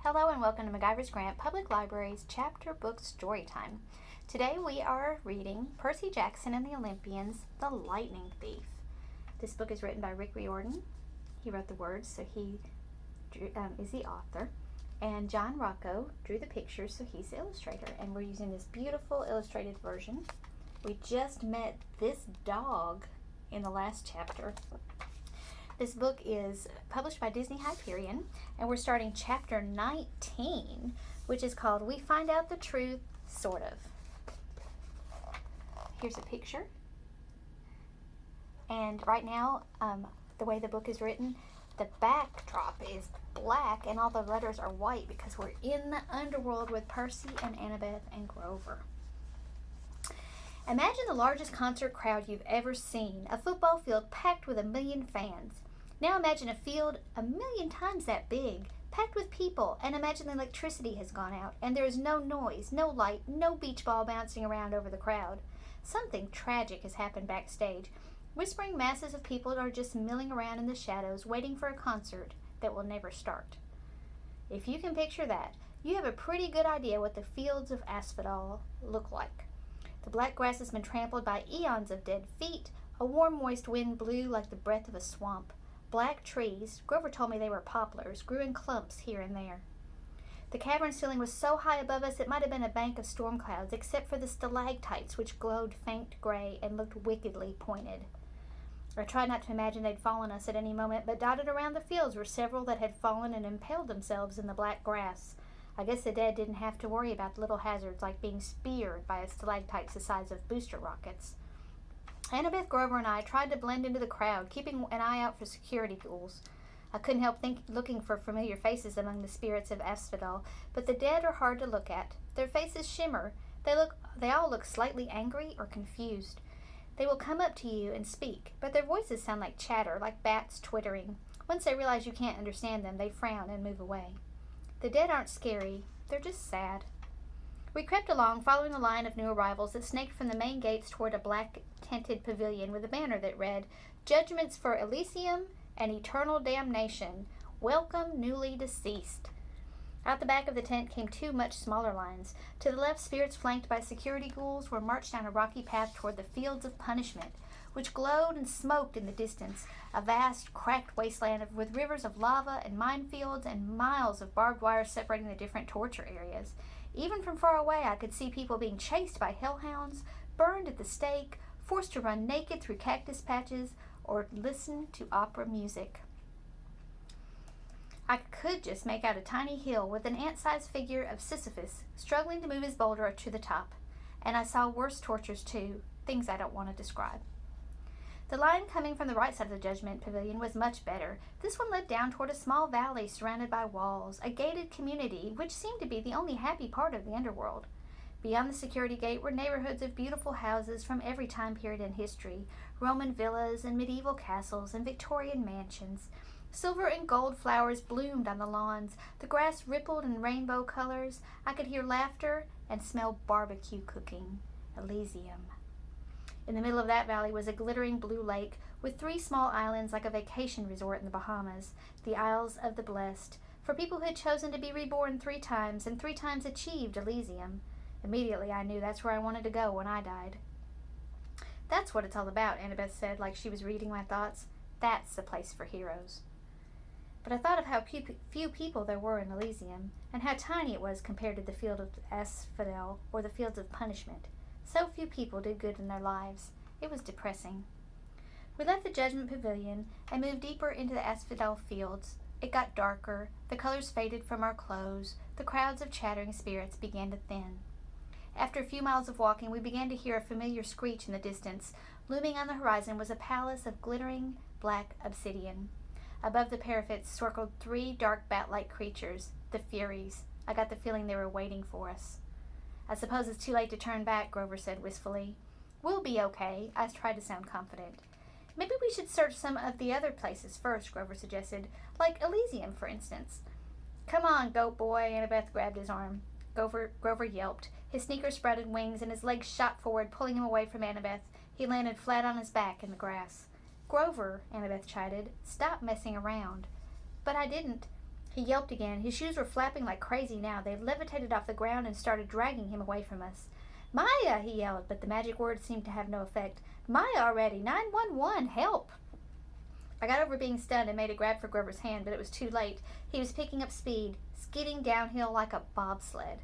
Hello and welcome to McIver's Grant Public Library's Chapter Book Storytime. Today we are reading Percy Jackson and the Olympians, The Lightning Thief. This book is written by Rick Riordan. He wrote the words, so he is the author. And John Rocco drew the pictures, so he's the illustrator. And we're using this beautiful illustrated version. We just met this dog in the last chapter. This book is published by Disney Hyperion, and we're starting chapter 19, which is called We Find Out the Truth, Sort of. Here's a picture. And right now, the way the book is written, the backdrop is black and all the letters are white because we're in the underworld with Percy and Annabeth and Grover. Imagine the largest concert crowd you've ever seen, a football field packed with 1 million fans. Now imagine a field 1 million times that big, packed with people, and imagine the electricity has gone out, and there is no noise, no light, no beach ball bouncing around over the crowd. Something tragic has happened backstage. Whispering masses of people are just milling around in the shadows, waiting for a concert that will never start. If you can picture that, you have a pretty good idea what the fields of Asphodel look like. The black grass has been trampled by eons of dead feet. A warm, moist wind blew like the breath of a swamp. Black trees, Grover told me they were poplars, grew in clumps here and there. The cavern ceiling was so high above us it might have been a bank of storm clouds, except for the stalactites which glowed faint gray and looked wickedly pointed. I tried not to imagine they'd fall on us at any moment, but dotted around the fields were several that had fallen and impaled themselves in the black grass. I guess the dead didn't have to worry about little hazards like being speared by a stalactite the size of booster rockets. Annabeth, Grover, and I tried to blend into the crowd, keeping an eye out for security ghouls. I couldn't help looking for familiar faces among the spirits of Asphodel, but the dead are hard to look at. Their faces shimmer. They all look slightly angry or confused. They will come up to you and speak, but their voices sound like chatter, like bats twittering. Once they realize you can't understand them, they frown and move away. The dead aren't scary. They're just sad. We crept along, following the line of new arrivals that snaked from the main gates toward a black-tented pavilion with a banner that read, Judgments for Elysium and Eternal Damnation. Welcome, newly deceased. Out the back of the tent came two much smaller lines. To the left, spirits flanked by security ghouls were marched down a rocky path toward the Fields of Punishment, which glowed and smoked in the distance, a vast, cracked wasteland with rivers of lava and minefields and miles of barbed wire separating the different torture areas. Even from far away, I could see people being chased by hellhounds, burned at the stake, forced to run naked through cactus patches, or listen to opera music. I could just make out a tiny hill with an ant-sized figure of Sisyphus struggling to move his boulder to the top, and I saw worse tortures too, things I don't want to describe. The line coming from the right side of the Judgment Pavilion was much better. This one led down toward a small valley surrounded by walls, a gated community, which seemed to be the only happy part of the underworld. Beyond the security gate were neighborhoods of beautiful houses from every time period in history, Roman villas and medieval castles and Victorian mansions. Silver and gold flowers bloomed on the lawns. The grass rippled in rainbow colors. I could hear laughter and smell barbecue cooking. Elysium. In the middle of that valley was a glittering blue lake with 3 small islands like a vacation resort in the Bahamas, the Isles of the Blessed, for people who had chosen to be reborn 3 times and 3 times achieved Elysium. Immediately I knew that's where I wanted to go when I died. That's what it's all about, Annabeth said, like she was reading my thoughts. That's the place for heroes. But I thought of how few people there were in Elysium, and how tiny it was compared to the field of Asphodel or the fields of punishment. So few people did good in their lives. It was depressing. We left the Judgment Pavilion and moved deeper into the Asphodel fields. It got darker. The colors faded from our clothes. The crowds of chattering spirits began to thin. After a few miles of walking, we began to hear a familiar screech in the distance. Looming on the horizon was a palace of glittering black obsidian. Above the parapets circled 3 dark bat-like creatures, the Furies. I got the feeling they were waiting for us. I suppose it's too late to turn back, Grover said wistfully. We'll be okay, I tried to sound confident. Maybe we should search some of the other places first, Grover suggested, like Elysium, for instance. Come on, goat boy, Annabeth grabbed his arm. Grover yelped. His sneakers sprouted wings and his legs shot forward, pulling him away from Annabeth. He landed flat on his back in the grass. Grover, Annabeth chided, stop messing around. But I didn't. He yelped again. His shoes were flapping like crazy now. They levitated off the ground and started dragging him away from us. "Maya!" he yelled, but the magic words seemed to have no effect. "Maya already! 911! Help!" I got over being stunned and made a grab for Grover's hand, but it was too late. He was picking up speed, skidding downhill like a bobsled.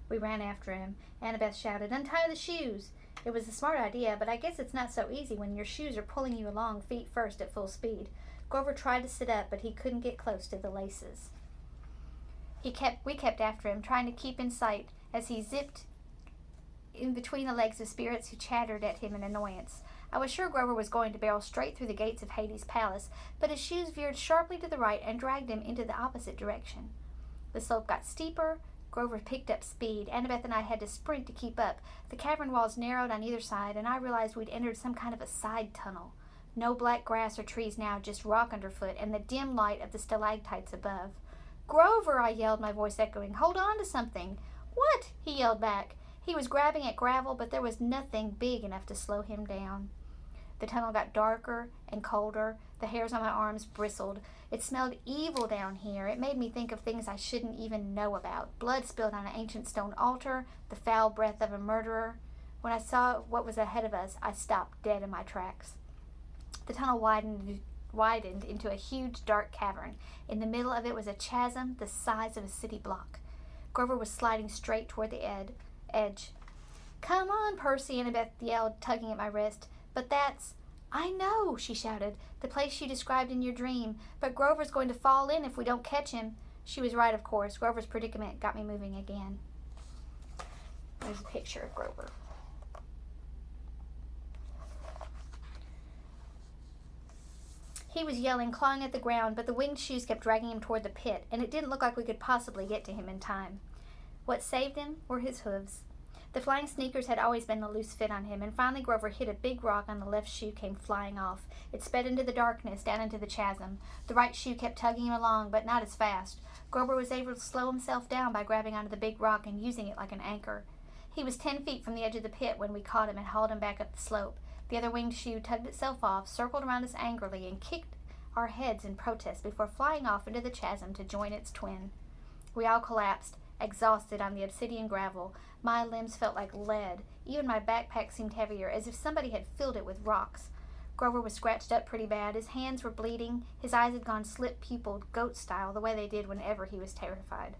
We ran after him. Annabeth shouted, "Untie the shoes!" It was a smart idea, but I guess it's not so easy when your shoes are pulling you along feet first at full speed. Grover tried to sit up, but he couldn't get close to the laces. We kept after him, trying to keep in sight as he zipped in between the legs of spirits who chattered at him in annoyance. I was sure Grover was going to barrel straight through the gates of Hades' palace, but his shoes veered sharply to the right and dragged him into the opposite direction. The slope got steeper. Grover picked up speed. Annabeth and I had to sprint to keep up. The cavern walls narrowed on either side, and I realized we'd entered some kind of a side tunnel. No black grass or trees now, just rock underfoot and the dim light of the stalactites above. "Grover!" I yelled, my voice echoing. "Hold on to something!" "What?" he yelled back. He was grabbing at gravel, but there was nothing big enough to slow him down. The tunnel got darker and colder. The hairs on my arms bristled. It smelled evil down here. It made me think of things I shouldn't even know about. Blood spilled on an ancient stone altar, the foul breath of a murderer. When I saw what was ahead of us, I stopped dead in my tracks. The tunnel widened into a huge dark cavern. In the middle of it was a chasm the size of a city block. Grover was sliding straight toward the edge. "Come on, Percy," Annabeth yelled, tugging at my wrist. "But that's—" "I know," she shouted, "the place you described in your dream. But Grover's going to fall in if we don't catch him." She was right, of course. Grover's predicament got me moving again. There's a picture of Grover. He was yelling, clawing at the ground, but the winged shoes kept dragging him toward the pit, and it didn't look like we could possibly get to him in time. What saved him were his hooves. The flying sneakers had always been a loose fit on him, and finally Grover hit a big rock and the left shoe came flying off. It sped into the darkness, down into the chasm. The right shoe kept tugging him along, but not as fast. Grover was able to slow himself down by grabbing onto the big rock and using it like an anchor. He was 10 feet from the edge of the pit when we caught him and hauled him back up the slope. The other winged shoe tugged itself off, circled around us angrily, and kicked our heads in protest before flying off into the chasm to join its twin. We all collapsed, exhausted on the obsidian gravel. My limbs felt like lead. Even my backpack seemed heavier, as if somebody had filled it with rocks. Grover was scratched up pretty bad. His hands were bleeding. His eyes had gone slit-pupiled, goat style, the way they did whenever he was terrified.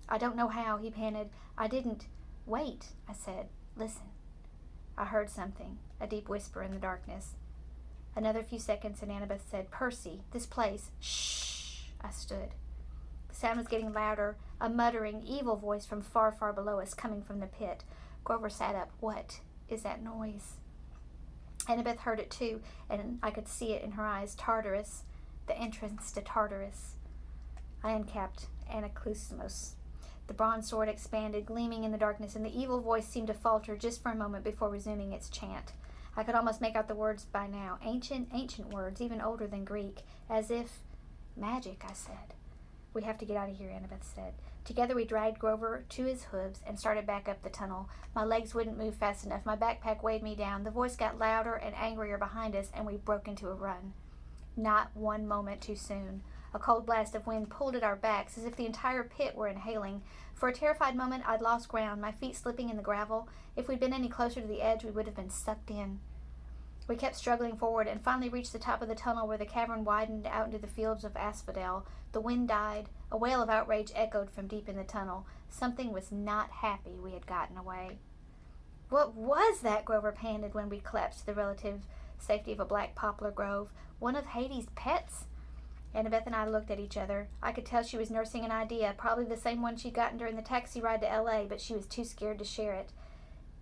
"I don't know how," he panted. "I didn't—" "Wait," I said. "Listen." I heard something, a deep whisper in the darkness. Another few seconds, and Annabeth said, "Percy, this place—" "Shh!" I stood. The sound was getting louder, a muttering, evil voice from far, far below us coming from the pit. Grover sat up. "What is that noise?" Annabeth heard it too, and I could see it in her eyes. Tartarus, the entrance to Tartarus. I uncapped Anaclusmos. The bronze sword expanded, gleaming in the darkness, and the evil voice seemed to falter just for a moment before resuming its chant. I could almost make out the words by now. Ancient words, even older than Greek. As if— "Magic," I said. "We have to get out of here," Annabeth said. Together we dragged Grover to his hooves and started back up the tunnel. My legs wouldn't move fast enough. My backpack weighed me down. The voice got louder and angrier behind us, and we broke into a run. Not one moment too soon. A cold blast of wind pulled at our backs as if the entire pit were inhaling. For a terrified moment, I'd lost ground, my feet slipping in the gravel. If we'd been any closer to the edge, we would have been sucked in. We kept struggling forward and finally reached the top of the tunnel where the cavern widened out into the fields of asphodel. The wind died. A wail of outrage echoed from deep in the tunnel. Something was not happy we had gotten away. "What was that?" Grover panted when we collapsed to the relative safety of a black poplar grove. "One of Hades' pets?" Annabeth and I looked at each other. I could tell she was nursing an idea, probably the same one she'd gotten during the taxi ride to L.A., but she was too scared to share it.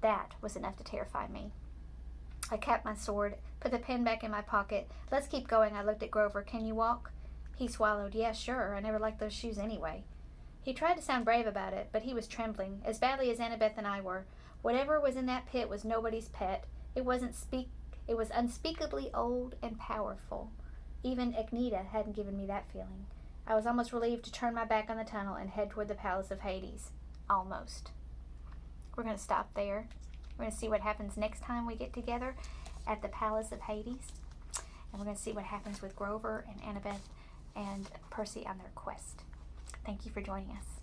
That was enough to terrify me. I capped my sword, put the pen back in my pocket. "Let's keep going," I looked at Grover. "Can you walk?" He swallowed. "Yeah, sure. I never liked those shoes anyway." He tried to sound brave about it, but he was trembling, as badly as Annabeth and I were. Whatever was in that pit was nobody's pet. It was unspeakably old and powerful. Even Agneta hadn't given me that feeling. I was almost relieved to turn my back on the tunnel and head toward the Palace of Hades. Almost. We're going to stop there. We're going to see what happens next time we get together at the Palace of Hades. And we're going to see what happens with Grover and Annabeth and Percy on their quest. Thank you for joining us.